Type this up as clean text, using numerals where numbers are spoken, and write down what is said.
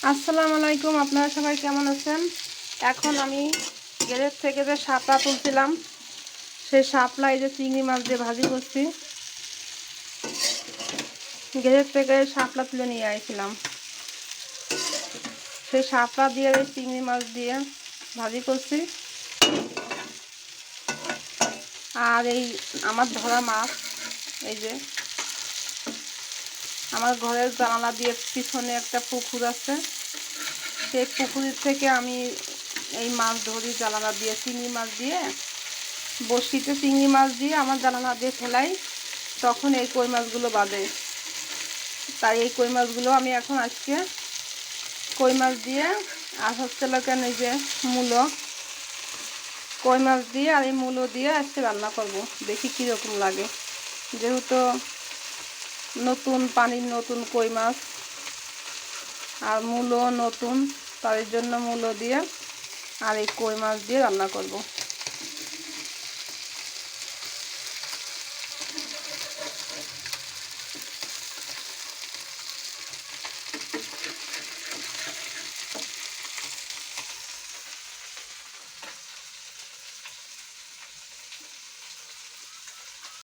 আসসালামু আলাইকুম, আপনারা সবাই কেমন আছেন? এখন আমি গেরের থেকে যে শাপলা তুলছিলাম, সেই শাপলা এই যে চিংড়ি মাছ দিয়ে ভাজি করছি। গেরের থেকে শাপলা তুলে নিয়ে আইছিলাম, সেই শাপলা দিয়ে এই চিংড়ি মাছ দিয়ে ভাজি করছি। আর এই আমার ধরা মাছ, এই যে আমার ঘরের জানালা দিয়ে পিছনে একটা পুকুর আছে, সেই পুকুরের থেকে আমি এই মাছ ধরি জানালা দিয়ে। চিংড়ি মাছ দিয়ে বড়শিতে চিংড়ি মাছ দিয়ে আমার জানালা দিয়ে ফেলাই, তখন এই কই মাছগুলো বাঁধে। তাই এই কই মাছগুলো আমি এখন আজকে কই মাছ দিয়ে আর হচ্ছে কেন এই যে মূলো, কই মাছ দিয়ে আর এই মূলো দিয়ে আজকে রান্না করব। দেখি কীরকম লাগে, যেহেতু নতুন পানির নতুন কই মাছ আর মূলো নতুন, তার জন্য মূলো দিয়ে আর এই কই মাছ দিয়ে রান্না করব।